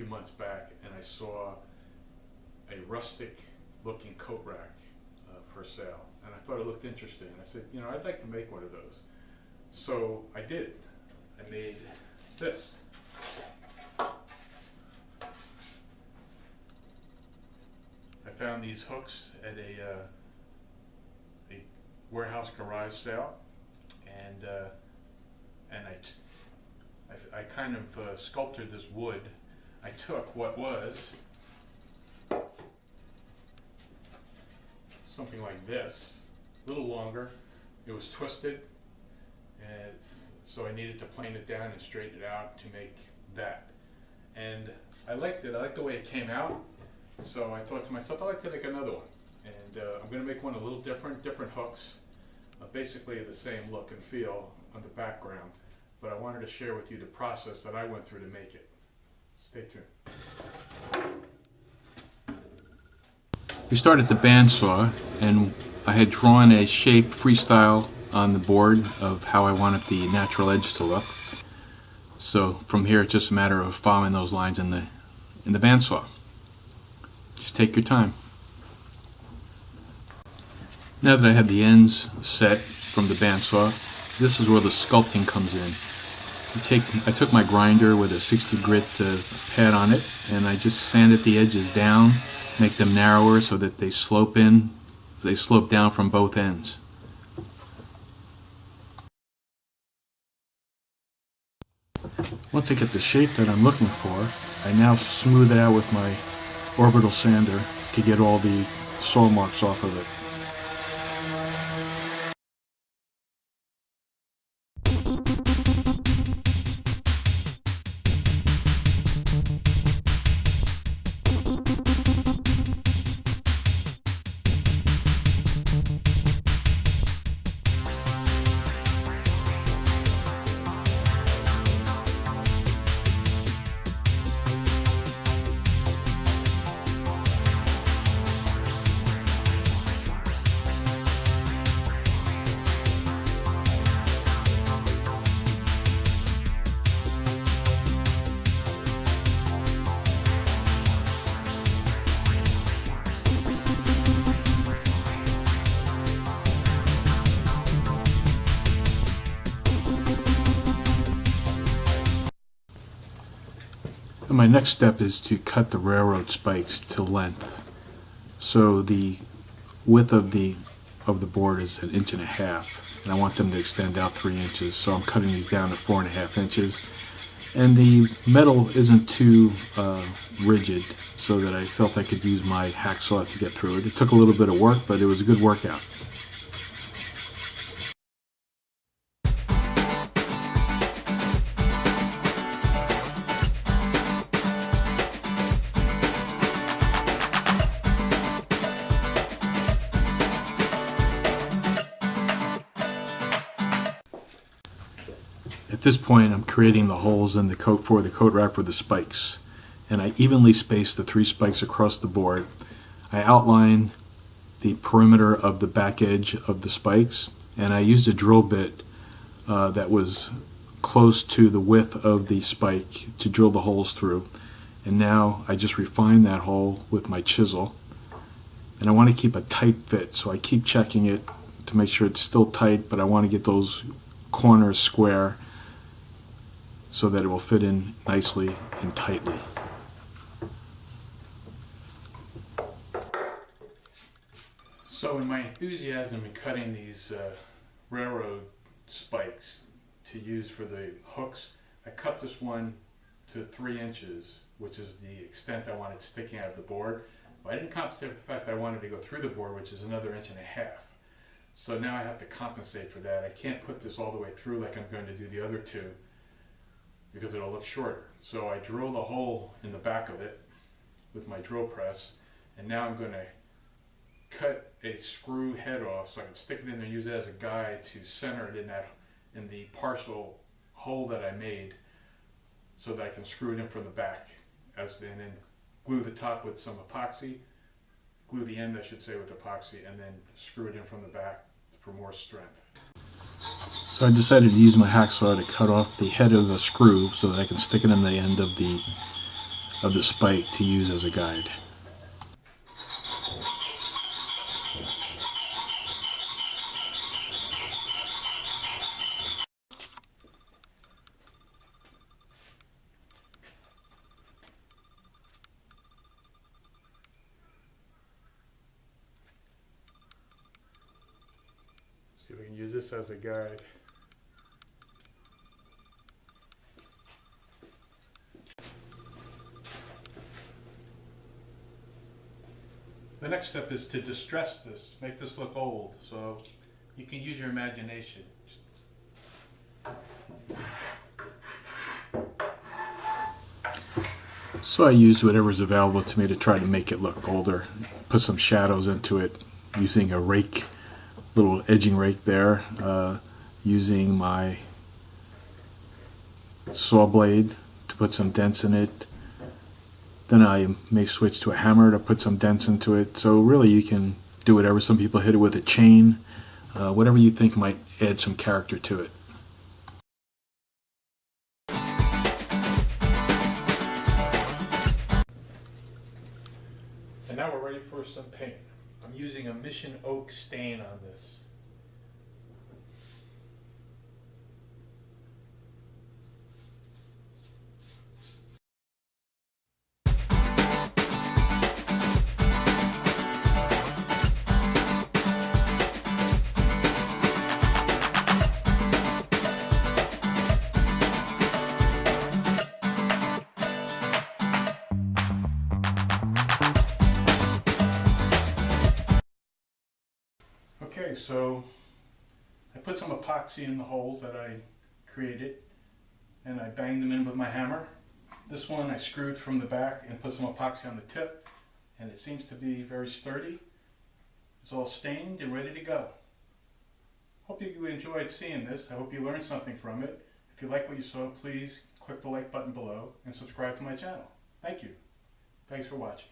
few months back and I saw a rustic looking coat rack for sale, and I thought it looked interesting. I said, you know, I'd like to make one of those. So I did. I made this. I found these hooks at a warehouse garage sale, and I kind of sculpted this wood. I took what was something like this, a little longer. It was twisted, and so I needed to plane it down and straighten it out to make that. And I liked it. I liked the way it came out. So I thought to myself, I'd like to make another one. And I'm going to make one a little different hooks, basically the same look and feel on the background. But I wanted to share with you the process that I went through to make it. Stay tuned. We started at the bandsaw, and I had drawn a shape freestyle on the board of how I wanted the natural edge to look. So from here, it's just a matter of following those lines in the bandsaw. Just take your time. Now that I have the ends set from the bandsaw, this is where the sculpting comes in. I took my grinder with a 60 grit pad on it, and I just sanded the edges down, make them narrower so that they slope in. They slope down from both ends. Once I get the shape that I'm looking for, I now smooth it out with my orbital sander to get all the saw marks off of it. My next step is to cut the railroad spikes to length. So the width of the board is 1.5 inches, and I want them to extend out 3 inches. So I'm cutting these down to 4.5 inches. And the metal isn't too rigid, so that I felt I could use my hacksaw to get through it. It took a little bit of work, but it was a good workout. At this point, I'm creating the holes in the coat rack for the spikes, and I evenly space the 3 spikes across the board. I outline the perimeter of the back edge of the spikes, and I used a drill bit that was close to the width of the spike to drill the holes through. And now I just refine that hole with my chisel, and I want to keep a tight fit, so I keep checking it to make sure it's still tight, but I want to get those corners square so that it will fit in nicely and tightly. So in my enthusiasm in cutting these railroad spikes to use for the hooks, I cut this one to 3 inches, which is the extent I wanted sticking out of the board. But I didn't compensate for the fact that I wanted to go through the board, which is another 1.5 inches. So now I have to compensate for that. I can't put this all the way through like I'm going to do the other 2, because it'll look shorter. So I drilled a hole in the back of it with my drill press, and now I'm going to cut a screw head off so I can stick it in there and use it as a guide to center it in the partial hole that I made, so that I can screw it in from the back, and then glue the top with some epoxy, glue the end I should say with epoxy, and then screw it in from the back for more strength. So I decided to use my hacksaw to cut off the head of a screw so that I can stick it in the end of the of the spike to use as a guide. See if we can use this as a guide. The next step is to distress this, make this look old, so you can use your imagination. So I used whatever's available to me to try to make it look older. Put some shadows into it using a rake, little edging rake there, using my saw blade to put some dents in it. Then I may switch to a hammer to put some dents into it. So really you can do whatever. Some people hit it with a chain, whatever you think might add some character to it. And now we're ready for some paint. I'm using a Mission Oak stain on this. Okay, so I put some epoxy in the holes that I created and I banged them in with my hammer. This one I screwed from the back and put some epoxy on the tip, and it seems to be very sturdy. It's all stained and ready to go. Hope you enjoyed seeing this. I hope you learned something from it. If you like what you saw, please click the like button below and subscribe to my channel. Thank you. Thanks for watching.